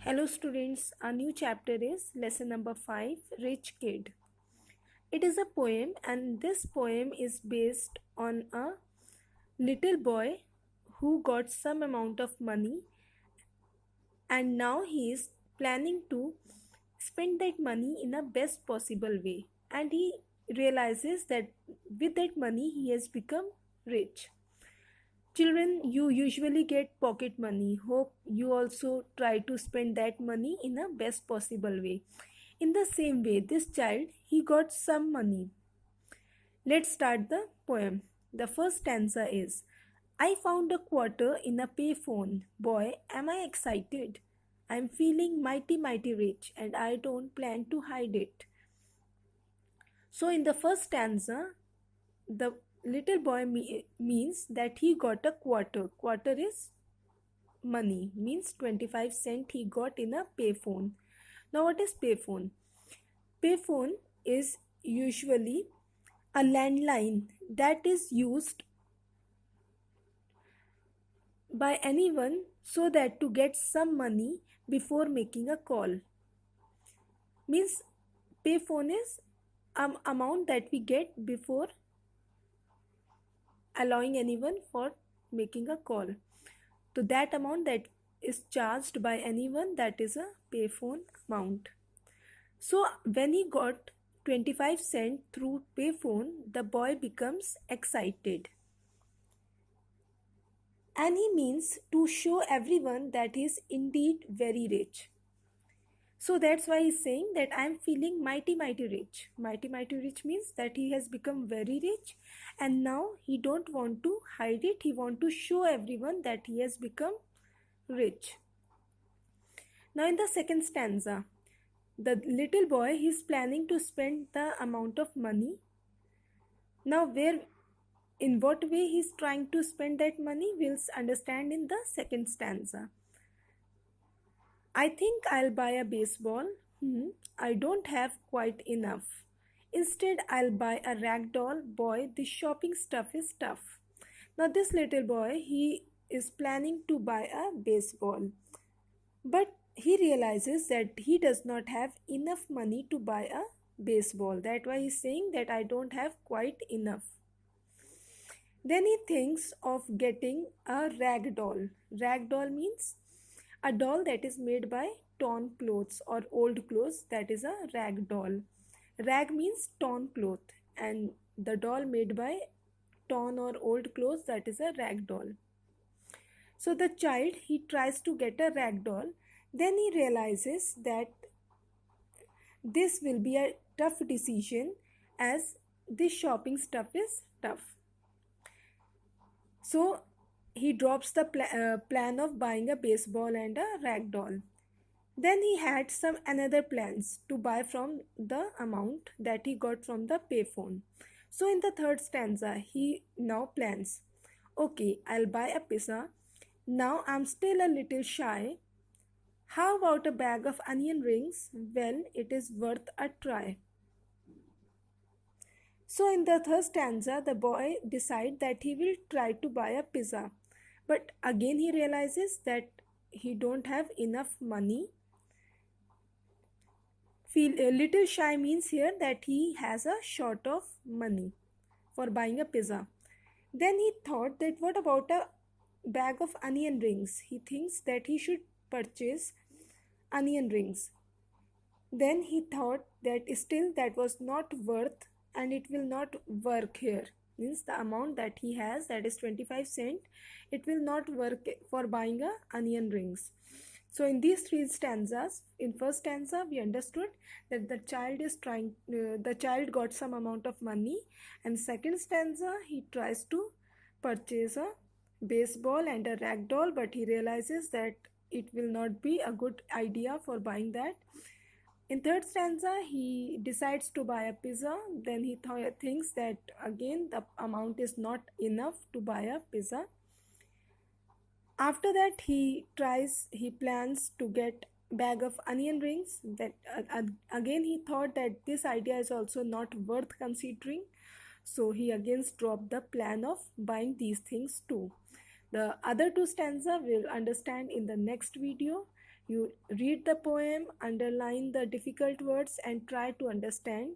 Hello students, a new chapter is lesson number 5, Rich Kid. It is a poem and this poem is based on a little boy who got some amount of money and now he is planning to spend that money in a best possible way, and he realizes that with that money he has become rich. Children, you usually get pocket money. Hope you also try to spend that money in a best possible way. In the same way, this child, he got some money. Let's start the poem. The first stanza is, I found a quarter in a payphone. Boy, am I excited. I'm feeling mighty rich and I don't plan to hide it. So in the first stanza, the little boy means that he got a quarter. Quarter is money, means 25 cent he got in a payphone. Now what is payphone? Payphone is usually a landline that is used by anyone so that to get some money before making a call. Means payphone is amount that we get before allowing anyone for making a call. So that amount that is charged by anyone, that is a payphone amount. So when he got 25 cent through payphone, the boy becomes excited. And he means to show everyone that he is indeed very rich. So that's why he's saying that I'm feeling mighty rich. Mighty rich means that he has become very rich and now he don't want to hide it. He want to show everyone that he has become rich. Now in the second stanza, the little boy, he's planning to spend the amount of money. Now in what way he's trying to spend that money, we'll understand in the second stanza. I think I'll buy a baseball. I don't have quite enough. Instead, I'll buy a rag doll. Boy, this shopping stuff is tough. Now this little boy, he is planning to buy a baseball. But he realizes that he does not have enough money to buy a baseball. That's why he's saying that I don't have quite enough. Then he thinks of getting a rag doll. Rag doll means a doll that is made by torn clothes or old clothes, that is a rag doll. Rag means torn cloth and the doll made by torn or old clothes, that is a rag doll. So the child, he tries to get a rag doll. Then he realizes that this will be a tough decision as this shopping stuff is tough. So he drops the plan of buying a baseball and a rag doll. Then he had some another plans to buy from the amount that he got from the payphone. So in the third stanza, he now plans, okay, I'll buy a pizza. Now I'm still a little shy. How about a bag of onion rings? Well, it is worth a try. So in the third stanza, the boy decides that he will try to buy a pizza. But again he realizes that he don't have enough money. Feel a little shy means here that he has a short of money for buying a pizza. Then he thought that what about a bag of onion rings? He thinks that he should purchase onion rings. Then he thought that still that was not worth and it will not work here. Means the amount that he has, that is 25 cent, it will not work for buying a onion rings. So in these three stanzas, in first stanza we understood that the child got some amount of money, and second stanza he tries to purchase a baseball and a rag doll, but he realizes that it will not be a good idea for buying that. In third stanza, he decides to buy a pizza. Then he thinks that again the amount is not enough to buy a pizza. After that, he plans to get bag of onion rings. That again he thought that this idea is also not worth considering. So he again dropped the plan of buying these things too. The other two stanza we'll understand in the next video. You read the poem, underline the difficult words, and try to understand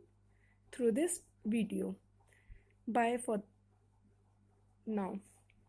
through this video. Bye for now.